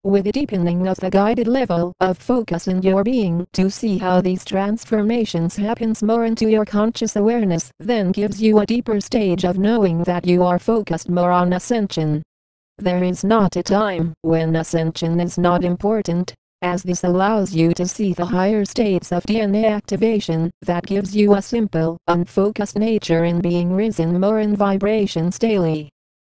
with a deepening of the guided level of focus in your being to see how these transformations happens more into your conscious awareness, then gives you a deeper stage of knowing that you are focused more on ascension. There is not a time when ascension is not important, as this allows you to see the higher states of DNA activation that gives you a simple, unfocused nature in being risen more in vibrations daily.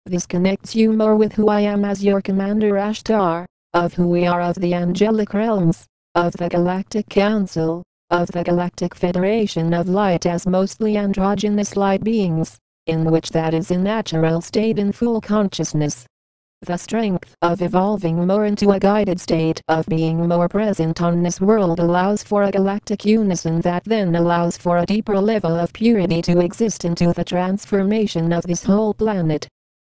This connects you more with who I am as your Commander Ashtar, of who we are of the angelic realms, of the Galactic Council, of the Galactic Federation of Light as mostly androgynous light beings, in which that is a natural state in full consciousness. The strength of evolving more into a guided state of being more present on this world allows for a galactic unison that then allows for a deeper level of purity to exist into the transformation of this whole planet.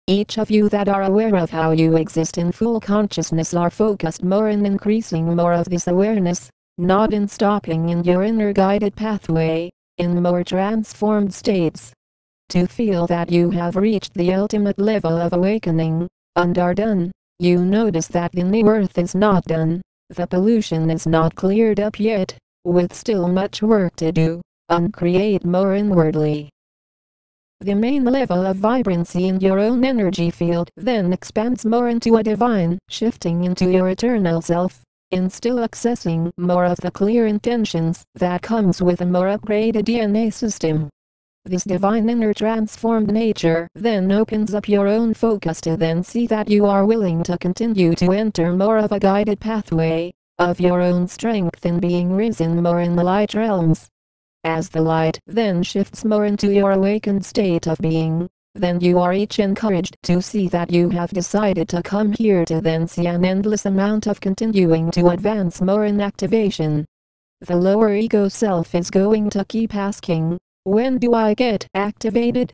Each of you that are aware of how you exist in full consciousness are focused more in increasing more of this awareness, not in stopping in your inner guided pathway, in more transformed states. To feel that you have reached the ultimate level of awakening, and are done, you notice that the new earth is not done, the pollution is not cleared up yet, with still much work to do, and create more inwardly. The main level of vibrancy in your own energy field then expands more into a divine, shifting into your eternal self, in still accessing more of the clear intentions that comes with a more upgraded DNA system. This divine inner transformed nature then opens up your own focus to then see that you are willing to continue to enter more of a guided pathway, of your own strength in being risen more in the light realms. As the light then shifts more into your awakened state of being, then you are each encouraged to see that you have decided to come here to then see an endless amount of continuing to advance more in activation. The lower ego self is going to keep asking, when do I get activated?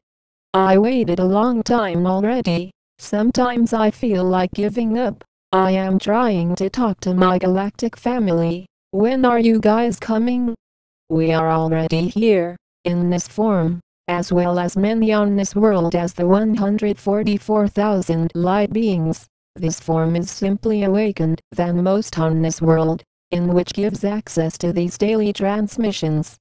I waited a long time already. Sometimes I feel like giving up. I am trying to talk to my galactic family. When are you guys coming? We are already here, in this form, as well as many on this world as the 144,000 light beings. This form is simply awakened than most on this world, in which gives access to these daily transmissions.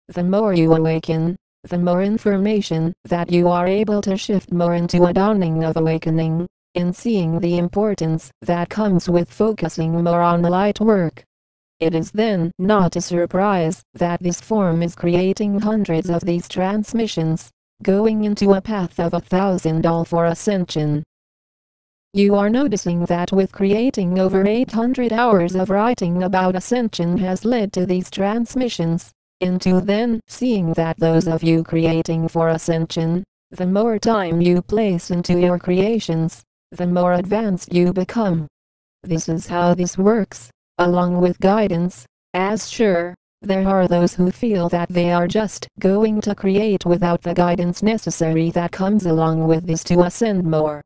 The more you awaken, the more information that you are able to shift more into a dawning of awakening, in seeing the importance that comes with focusing more on light work. It is then not a surprise that this form is creating hundreds of these transmissions, going into a path of 1,000 all for ascension. You are noticing that with creating over 800 hours of writing about ascension has led to these transmissions, into then seeing that those of you creating for ascension, the more time you place into your creations, the more advanced you become. This is how this works. Along with guidance, as sure, there are those who feel that they are just going to create without the guidance necessary that comes along with this to ascend more.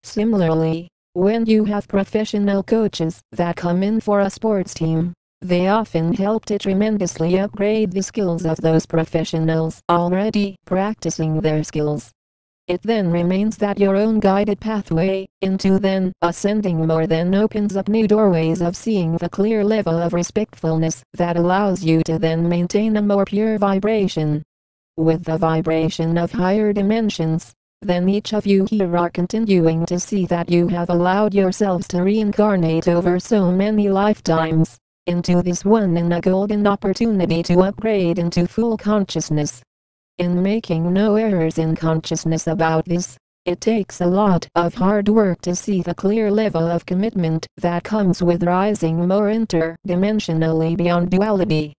Similarly, when you have professional coaches that come in for a sports team, they often help to tremendously upgrade the skills of those professionals already practicing their skills. It then remains that your own guided pathway into then ascending more then opens up new doorways of seeing the clear level of respectfulness that allows you to then maintain a more pure vibration. With the vibration of higher dimensions, then each of you here are continuing to see that you have allowed yourselves to reincarnate over so many lifetimes, into this one in a golden opportunity to upgrade into full consciousness. In making no errors in consciousness about this, it takes a lot of hard work to see the clear level of commitment that comes with rising more interdimensionally beyond duality.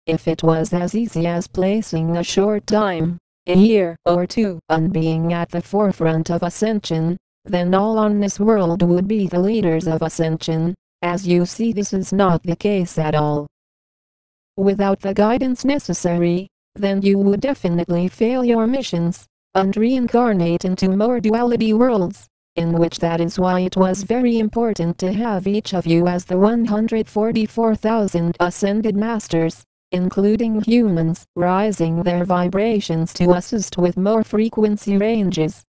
If it was as easy as placing a short time, a year or two, on being at the forefront of ascension, then all on this world would be the leaders of ascension. As you see, this is not the case at all. Without the guidance necessary, then you would definitely fail your missions, and reincarnate into more duality worlds, in which that is why it was very important to have each of you as the 144,000 ascended masters, including humans, rising their vibrations to assist with more frequency ranges.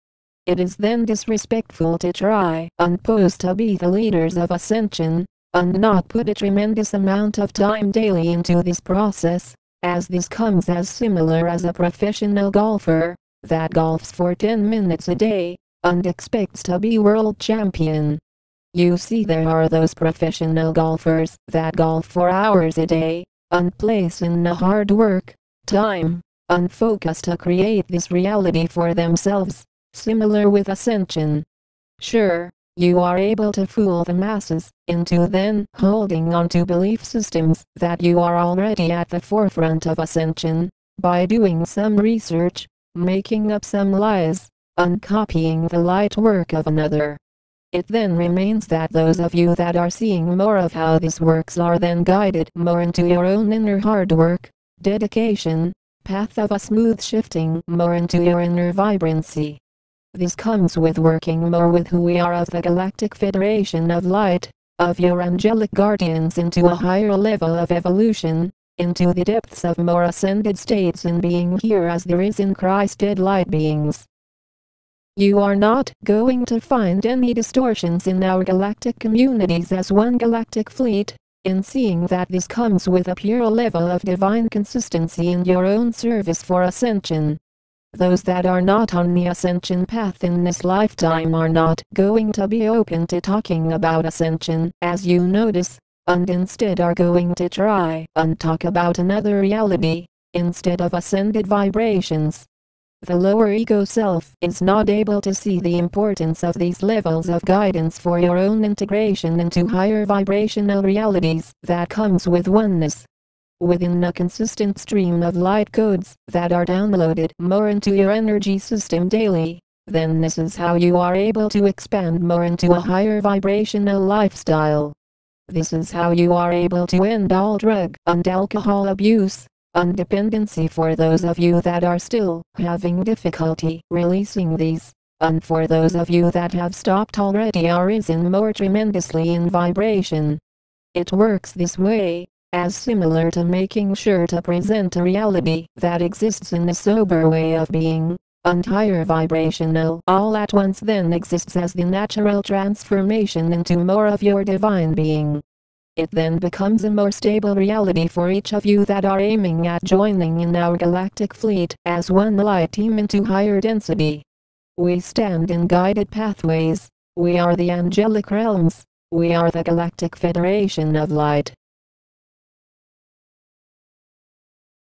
It is then disrespectful to try and pose to be the leaders of ascension, and not put a tremendous amount of time daily into this process, as this comes as similar as a professional golfer that golfs for 10 minutes a day and expects to be world champion. You see, there are those professional golfers that golf for hours a day and place in the hard work, time, and focus to create this reality for themselves. Similar with ascension. Sure, you are able to fool the masses into then holding on to belief systems that you are already at the forefront of ascension, by doing some research, making up some lies, and copying the light work of another. It then remains that those of you that are seeing more of how this works are then guided more into your own inner hard work, dedication, path of a smooth shifting more into your inner vibrancy. This comes with working more with who we are of the Galactic Federation of Light, of your angelic guardians, into a higher level of evolution, into the depths of more ascended states in being here as there is in Christ dead light beings. You are not going to find any distortions in our galactic communities as one galactic fleet, in seeing that this comes with a pure level of divine consistency in your own service for ascension. Those that are not on the ascension path in this lifetime are not going to be open to talking about ascension, as you notice, and instead are going to try and talk about another reality, instead of ascended vibrations. The lower ego self is not able to see the importance of these levels of guidance for your own integration into higher vibrational realities that comes with oneness. Within a consistent stream of light codes that are downloaded more into your energy system daily, then this is how you are able to expand more into a higher vibrational lifestyle. This is how you are able to end all drug and alcohol abuse and dependency for those of you that are still having difficulty releasing these, and for those of you that have stopped already are risen more tremendously in vibration. It works this way, as similar to making sure to present a reality that exists in the sober way of being, and higher vibrational all at once then exists as the natural transformation into more of your divine being. It then becomes a more stable reality for each of you that are aiming at joining in our galactic fleet as one light team into higher density. We stand in guided pathways. We are the angelic realms. We are the Galactic Federation of Light.